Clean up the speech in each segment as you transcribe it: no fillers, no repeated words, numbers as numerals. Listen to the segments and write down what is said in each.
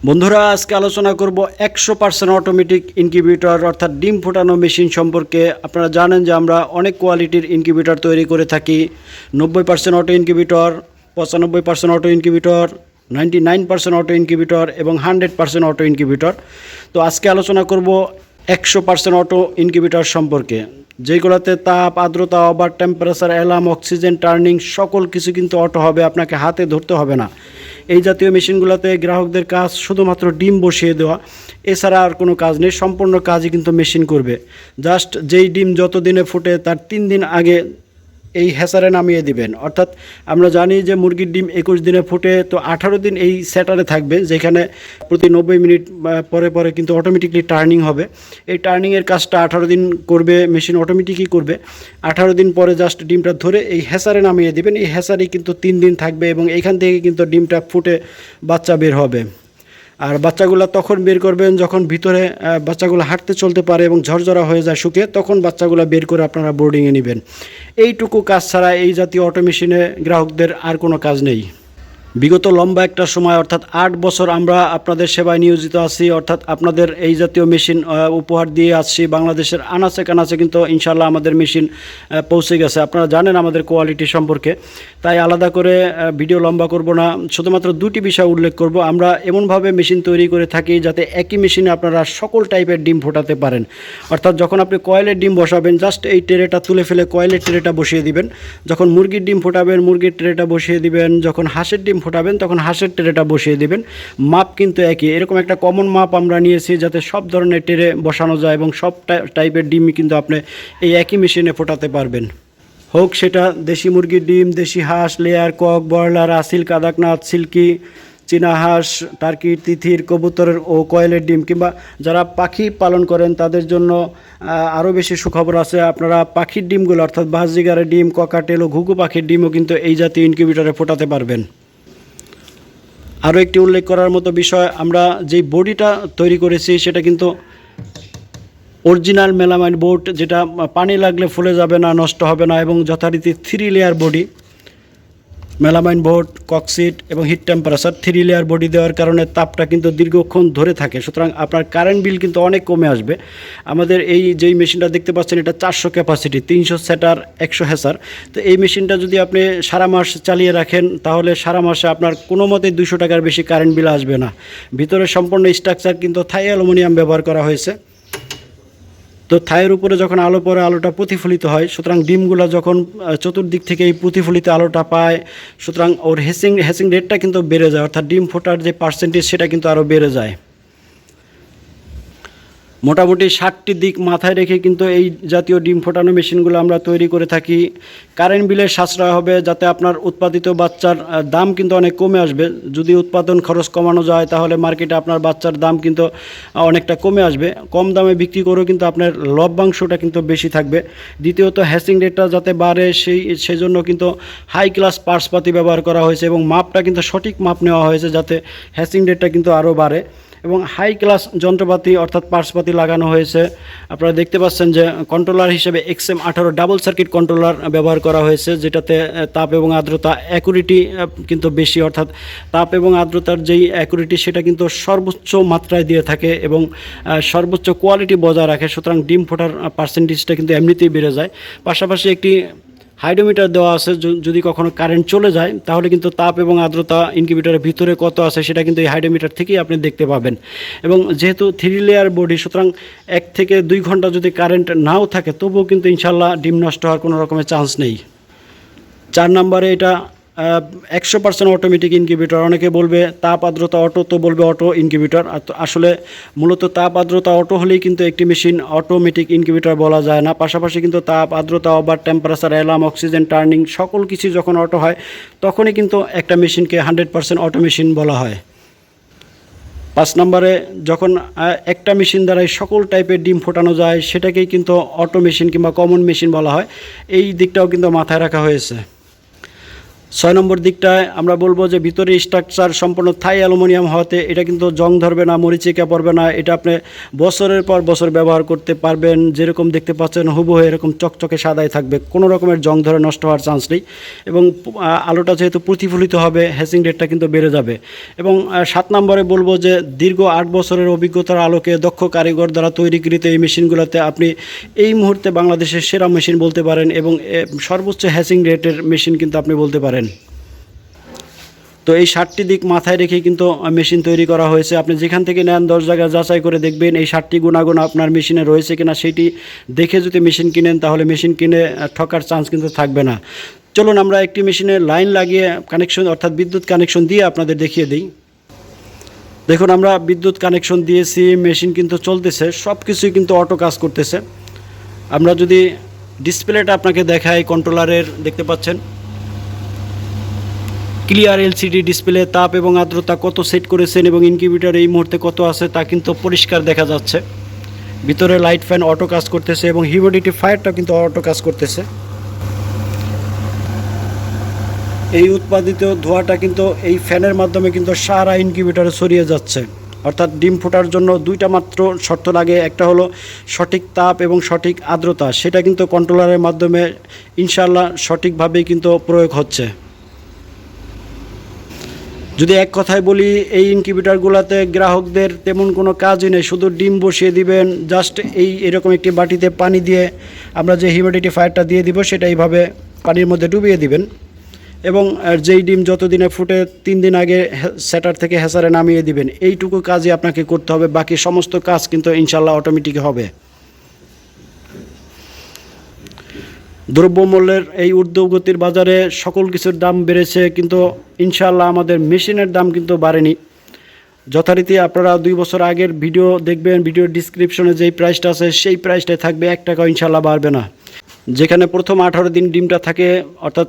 বন্ধুরা আজকে আলোচনা করব 100% অটোমেটিক ইনকিউবেটর অর্থাৎ ডিম ফোটানো মেশিন সম্পর্কে। আপনারা জানেন যে আমরা অনেক কোয়ালিটির ইনকিউবেটর তৈরি করে থাকি। 90% auto incubator, 95% auto incubator, 99% auto incubator এবং 100% অটো ইনকিউবেটর। তো আজকে আলোচনা করব 100% অটো ইনকিউবেটর সম্পর্কে, যেগুলোতে তাপ, আর্দ্রতা, over temperature, alarm, oxygen, turning সকল কিছু কিন্তু অটো হবে, আপনাকে হাতে ধরতে হবে না। এই জাতীয় মেশিনগুলোতে গ্রাহকদের কাজ শুধুমাত্র ডিম বসিয়ে দেওয়া, এছাড়া আর কোনো কাজ নেই। সম্পূর্ণ কাজই কিন্তু মেশিন করবে। জাস্ট যেই ডিম যত দিনে ফুটে তার 3 দিন আগে এই হ্যাচারে নামিয়ে দিবেন। অর্থাৎ আমরা জানি যে মুরগির ডিম 21 দিনে ফুটে, তো 18 দিন এই সেটারে থাকবে, যেখানে প্রতি 90 মিনিট পরে পরে কিন্তু অটোমেটিকলি টার্নিং হবে। এই টার্নিংয়ের কাজটা 18 দিন করবে, মেশিন অটোমেটিকই করবে। 18 দিন পরে জাস্ট ডিমটা ধরে এই হ্যাচারে নামিয়ে দিবেন। এই হ্যাচারেই কিন্তু 3 দিন থাকবে এবং এইখান থেকে কিন্তু ডিমটা ফুটে বাচ্চা বের হবে। আর বাচ্চাগুলো তখন বের করবেন যখন ভিতরে বাচ্চাগুলো হাঁটতে চলতে পারে এবং ঝরঝরা হয়ে যায় শুকিয়ে, তখন বাচ্চাগুলো বের করে আপনারা বোর্ডিংয়ে নেবেন। এইটুকু কাজ ছাড়া এই জাতীয় অটো মেশিনে গ্রাহকদের আর কোনো কাজ নেই। বিগত লম্বা একটা সময় অর্থাৎ 8 বছর আমরা আপনাদের সেবায় নিয়োজিত আছি, অর্থাৎ আপনাদের এই জাতীয় মেশিন উপহার দিয়ে আসছি। বাংলাদেশের আনাচে কানাচে কিন্তু ইনশাল্লাহ আমাদের মেশিন পৌঁছে গেছে। আপনারা জানেন আমাদের কোয়ালিটি সম্পর্কে, তাই আলাদা করে ভিডিও লম্বা করব না। শুধুমাত্র দুটি বিষয় উল্লেখ করব। আমরা এমনভাবে মেশিন তৈরি করে থাকি যাতে একই মেশিনে আপনারা সকল টাইপের ডিম ফোটাতে পারেন। অর্থাৎ যখন আপনি কয়েলের ডিম বসাবেন, জাস্ট এই ট্রেটা তুলে ফেলে কয়েলের ট্রেটা বসিয়ে দিবেন। যখন মুরগির ডিম ফোটাবেন, মুরগির ট্রেটা বসিয়ে দিবেন। যখন হাঁসের ডিম ফোটাবেন, তখন হাঁসের ট্রেটা বসিয়ে দিবেন। মাপ কিন্তু একই। এরকম একটা কমন মাপ আমরা নিয়েছি যাতে সব ধরনের ট্রে বসানো যায় এবং সব টাইপের ডিমই কিন্তু আপনি এই একই মেশিনে ফোটাতে পারবেন। হোক সেটা দেশি মুরগির ডিম, দেশি হাঁস, লেয়ার, কক, ব্রয়লার, আসিল, কাদাকনাথ, সিল্কি, চীনা হাঁস, টার্কির, তিথির, কবুতরের ও কয়েলের ডিম, কিংবা যারা পাখি পালন করেন তাদের জন্য আরও বেশি সুখবর আছে। আপনারা পাখির ডিমগুলো অর্থাৎ বাজরিগারের ডিম, ককাটেল ও ঘুঘু পাখির ডিমও কিন্তু এই জাতীয় ইনকিউবেটরে ফোটাতে পারবেন। আরও একটি উল্লেখ করার মতো বিষয়, আমরা যেই বডিটা তৈরি করেছি সেটা কিন্তু অরিজিনাল মেলামাইন বোর্ড, যেটা পানি লাগলে ফুলে যাবে না, নষ্ট হবে না এবং যথারীতি 3 layer body melamine board, cork sheet এবং হিট টেম্পারেচার 3 লেয়ার বডি দেওয়ার কারণে তাপটা কিন্তু দীর্ঘক্ষণ ধরে থাকে। সুতরাং আপনার কারেন্ট বিল কিন্তু অনেক কমে আসবে। আমাদের এই যেই মেশিনটা দেখতে পাচ্ছেন, এটা 400 ক্যাপাসিটি, 300 সেটার, 100 হ্যাচার। তো এই মেশিনটা যদি আপনি সারা মাস চালিয়ে রাখেন, তাহলে সারা মাসে আপনার কোনো মতেই 200 টাকার বেশি কারেন্ট বিল আসবে না। ভিতরে সম্পূর্ণ স্ট্রাকচার কিন্তু থাই অ্যালুমিনিয়াম ব্যবহার করা হয়েছে। তো থায়ের উপরে যখন আলো পড়ে, আলোটা প্রতিফলিত হয়। সুতরাং ডিমগুলো যখন চতুর্দিক থেকে এই প্রতিফলিত আলোটা পায়, সুতরাং ওর হ্যাচিং রেটটা কিন্তু বেড়ে যায়, অর্থাৎ ডিম ফোটার যে পার্সেন্টেজ সেটা কিন্তু আরও বেড়ে যায়। মোটামুটি 60টি দিক মাথায় রেখে কিন্তু এই জাতীয় ডিম ফোটানো মেশিনগুলো আমরা তৈরি করে থাকি। কারেন্ট বিলের সাশ্রয় হবে, যাতে আপনার উৎপাদিত বাচ্চার দাম কিন্তু অনেক কমে আসবে। যদি উৎপাদন খরচ কমানো যায়, তাহলে মার্কেটে আপনার বাচ্চার দাম কিন্তু অনেকটা কমে আসবে। কম দামে বিক্রি করেও কিন্তু আপনার লভ্যাংশটা কিন্তু বেশি থাকবে। দ্বিতীয়ত হ্যাচিং রেটটা যাতে বাড়ে, সেজন্য কিন্তু হাই ক্লাস পার্টসপাতি ব্যবহার করা হয়েছে এবং মাপটা কিন্তু সঠিক মাপ নেওয়া হয়েছে, যাতে হ্যাচিং রেটটা কিন্তু আরও বাড়ে এবং হাই ক্লাস যন্ত্রপাতি অর্থাৎ পার্টসপাতি লাগানো হয়েছে। আপনারা দেখতে পাচ্ছেন যে কন্ট্রোলার হিসেবে XM18 ডাবল সার্কিট কন্ট্রোলার ব্যবহার করা হয়েছে, যেটাতে তাপ এবং আর্দ্রতা অ্যাকুরেটি কিন্তু বেশি, অর্থাৎ তাপ এবং আর্দ্রতার যেই অ্যাকুরেটি সেটা কিন্তু সর্বোচ্চ মাত্রায় দিয়ে থাকে এবং সর্বোচ্চ কোয়ালিটি বজায় রাখে। সুতরাং ডিম ফোটার পার্সেন্টেজটা কিন্তু এমনিতেই বেড়ে যায়। পাশাপাশি একটি হাইড্রোমিটার দেওয়া আছে, যদি কখনো কারেন্ট চলে যায় তাহলে কিন্তু তাপ এবং আর্দ্রতা ইনকিউবেটরের ভিতরে কত আছে সেটা কিন্তু এই হাইড্রোমিটার থেকেই আপনি দেখতে পাবেন। এবং যেহেতু 3 লেয়ার বডি, সুতরাং 1 থেকে 2 ঘন্টা যদি কারেন্ট নাও থাকে, তবুও কিন্তু ইনশাল্লাহ ডিম নষ্ট হওয়ার কোনো রকমের চান্স নেই। 4 নম্বরে এটা 100% অটোমেটিক ইনকিউবেটর। অনেকে বলবে তাপ আর্দ্রতা অটো, তো বলবে অটো ইনকিউবেটর। আসলে মূলত তাপ আর্দ্রতা অটো হলেই কিন্তু একটি মেশিন অটোমেটিক ইনকিউবেটর বলা যায় না। পাশাপাশি কিন্তু তাপ, আর্দ্রতা, over temperature, alarm, oxygen, turning সকল কিছু যখন অটো হয়, তখনই কিন্তু একটা মেশিনকে 100% অটো মেশিন বলা হয়। 5 নম্বরে যখন একটা মেশিন দ্বারাই সকল টাইপের ডিম ফোটানো যায়, সেটাকেই কিন্তু অটো মেশিন কিংবা কমন মেশিন বলা হয়। এই দিকটাও কিন্তু মাথায় রাখা হয়েছে। ছয় নম্বর দিকটায় আমরা বলবো যে ভিতরে স্ট্রাকচার সম্পূর্ণ থাই অ্যালুমিনিয়াম হওয়াতে এটা কিন্তু জং ধরবে না, মরিচিকা পড়বে না। এটা আপনি বছরের পর বছর ব্যবহার করতে পারবেন। যেরকম দেখতে পাচ্ছেন হুবহু এরকম চকচকে সাদাই থাকবে, কোনো রকমের জং ধরে নষ্ট হওয়ার চান্স নেই। এবং আলোটা যেহেতু প্রতিফলিত হবে, হ্যাচিং রেটটা কিন্তু বেড়ে যাবে। এবং 7 নম্বরে বলবো যে দীর্ঘ 8 বছরের অভিজ্ঞতার আলোকে দক্ষ কারিগর দ্বারা তৈরিকৃত এই মেশিনগুলোতে আপনি এই মুহূর্তে বাংলাদেশের সেরা মেশিন বলতে পারেন এবং সর্বোচ্চ হ্যাচিং রেটের মেশিন কিন্তু আপনি বলতে পারেন। তো এই 7টি দিক মাথায় রেখে কিন্তু মেশিন তৈরি করা হয়েছে। আপনি যেখান থেকে নেন 10 জায়গায় যাচাই করে দেখবেন এই 7টি গুণাগুণ আপনার মেশিনে রয়েছে কিনা, সেটি দেখে যদি মেশিন কিনেন তাহলে মেশিন কিনে ঠকার চান্স কিন্তু থাকবে না। চলুন আমরা একটি মেশিনে লাইন লাগিয়ে কানেকশন অর্থাৎ বিদ্যুৎ কানেকশন দিয়ে আপনাদের দেখিয়ে দিই। দেখুন আমরা বিদ্যুৎ কানেকশন দিয়েছি, মেশিন কিন্তু চলতেছে, সব কিছুই কিন্তু অটো কাজ করতেছে। আমরা যদি ডিসপ্লেটা আপনাকে দেখাই কন্ট্রোলারের, দেখতে পাচ্ছেন ক্লিয়ার এলসিডি ডিসপ্লে, তাপ এবং আর্দ্রতা কত সেট করেছেন এবং ইনকিউবেটর এই মুহূর্তে কত আছে তা কিন্তু পরিষ্কার দেখা যাচ্ছে। ভিতরে লাইট ফ্যান অটো কাজ করতেছে এবং হিউমিডিটি ফায়ারটাও কিন্তু অটো কাজ করতেছে। এই উৎপাদিত ধোঁয়াটা কিন্তু এই ফ্যানের মাধ্যমে কিন্তু সারা ইনকিউবেটরে ছড়িয়ে যাচ্ছে। অর্থাৎ ডিম ফোটার জন্য 2টা মাত্র শর্ত লাগে, একটা হলো সঠিক তাপ এবং সঠিক আর্দ্রতা, সেটা কিন্তু কন্ট্রোলারের মাধ্যমে ইনশাআল্লাহ সঠিকভাবেই কিন্তু প্রয়োগ হচ্ছে। যদি এক কথায় বলি, এই ইনকিউবেটরগুলোতে গ্রাহকদের তেমন কোনো কাজই নেই, শুধু ডিম বসিয়ে দিবেন, জাস্ট এরকম একটি বাটিতে পানি দিয়ে আমরা যে হিউমিডিটি ফায়ারটা দিয়ে দিব সেটা এইভাবে পানির মধ্যে ডুবিয়ে দিবেন এবং যেই ডিম যতদিনে ফুটে 3 দিন আগে সেটার থেকে হ্যাচারে নামিয়ে দিবেন। এইটুকু কাজই আপনাকে করতে হবে, বাকি সমস্ত কাজ কিন্তু ইনশাল্লাহ অটোমেটিক হবে। দ্রব্যমূল্যের এই ঊর্ধ্বগতির বাজারে সকল কিছুর দাম বেড়েছে, কিন্তু ইনশাআল্লাহ আমাদের মেশিনের দাম কিন্তু বাড়েনি। যথারীতি আপনারা 2 বছর আগের ভিডিও দেখবেন, ভিডিওর ডিসক্রিপশনে যেই প্রাইসটা আছে সেই প্রাইসটাই থাকবে, 1 টাকাও ইনশাআল্লাহ বাড়বে না। যেখানে প্রথম 18 দিন ডিমটা থাকে, অর্থাৎ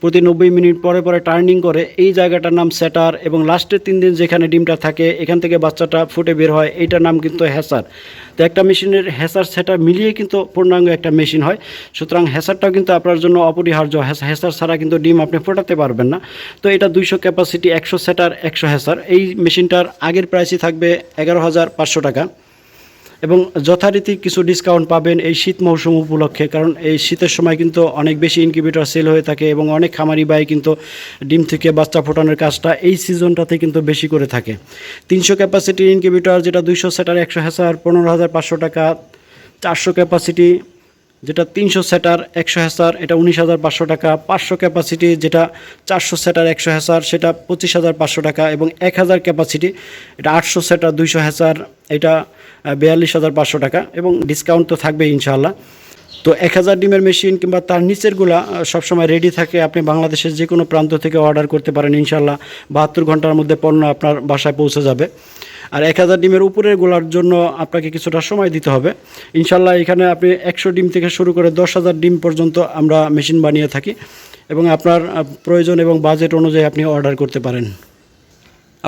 প্রতি 90 মিনিট পরে পরে টার্নিং করে, এই জায়গাটার নাম সেটার, এবং লাস্টের 3 দিন যেখানে ডিমটা থাকে এখান থেকে বাচ্চাটা ফুটে বের হয়, এইটার নাম কিন্তু হ্যাচার। তো একটা মেশিনের হ্যাচার সেটার মিলিয়ে কিন্তু পূর্ণাঙ্গ একটা মেশিন হয়। সুতরাং হ্যাচারটাও কিন্তু আপনার জন্য অপরিহার্য, হ্যাচার ছাড়া কিন্তু ডিম আপনি ফোটাতে পারবেন না। তো এটা 200 ক্যাপাসিটি, 100 সেটার 100 হ্যাচার। এই মেশিনটার আগের প্রাইসই থাকবে 11,500 টাকা এবং যথারীতি কিছু ডিসকাউন্ট পাবেন এই শীত মৌসুম উপলক্ষে, কারণ এই শীতের সময় কিন্তু অনেক বেশি ইনকিউবেটর সেল হয়ে থাকে এবং অনেক খামারি ভাই কিন্তু ডিম থেকে বাচ্চা ফোটানোর কাজটা এই সিজনটাতে কিন্তু বেশি করে থাকে। 300 ক্যাপাসিটির ইনকিউবেটর যেটা 200 সেটার 100 হ্যাচার 15,500 টাকা। 400 ক্যাপাসিটি যেটা 300 সেটার 100 হ্যাচার, এটা 19,500 টাকা। 500 ক্যাপাসিটি যেটা 400 সেটার 100 হ্যাচার, সেটা 25,500 টাকা। এবং 1000 ক্যাপাসিটি এটা 800 সেটার 200 হ্যাচার, এটা 42,500 টাকা এবং ডিসকাউন্ট তো থাকবেই ইনশাআল্লাহ। তো 1000 ডিমের মেশিন কিংবা তার নিচেরগুলা সবসময় রেডি থাকে, আপনি বাংলাদেশের যে কোনো প্রান্ত থেকে অর্ডার করতে পারেন ইনশাআল্লাহ। 72 ঘন্টার মধ্যে পণ্য আপনার বাসায় পৌঁছে যাবে। আর 1000 ডিমের উপরের গোলার জন্য আপনাকে কিছুটা সময় দিতে হবে ইনশাআল্লাহ। এখানে আপনি 100 ডিম থেকে শুরু করে 10,000 ডিম পর্যন্ত আমরা মেশিন বানিয়ে থাকি এবং আপনার প্রয়োজন এবং বাজেট অনুযায়ী আপনি অর্ডার করতে পারেন।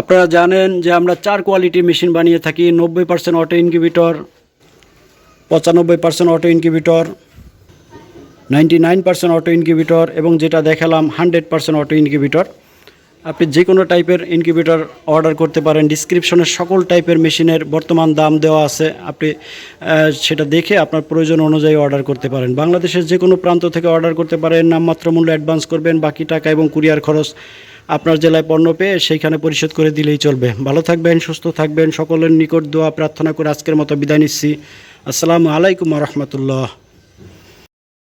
আপনারা জানেন যে আমরা 4 কোয়ালিটির মেশিন বানিয়ে থাকি: 90% auto incubator, 95% auto incubator, 99% auto incubator এবং যেটা দেখালাম 100% অটো ইনকিউবেটর। আপনি যে কোনো টাইপের ইনকিউবেটর অর্ডার করতে পারেন। ডিসক্রিপশনে সকল টাইপের মেশিনের বর্তমান দাম দেওয়া আছে, আপনি সেটা দেখে আপনার প্রয়োজন অনুযায়ী অর্ডার করতে পারেন। বাংলাদেশের যে কোনো প্রান্ত থেকে অর্ডার করতে পারেন। নামমাত্র মূল্য অ্যাডভান্স করবেন, বাকি টাকা এবং কুরিয়ার খরচ আপনার জেলায় পণ্য পেয়ে সেইখানে পরিশোধ করে দিলেই চলবে। ভালো থাকবেন, সুস্থ থাকবেন, সকলের নিকট দোয়া প্রার্থনা করে আজকের মতো বিদায় নিচ্ছি। আসসালামু আলাইকুম ওয়া রাহমাতুল্লাহ।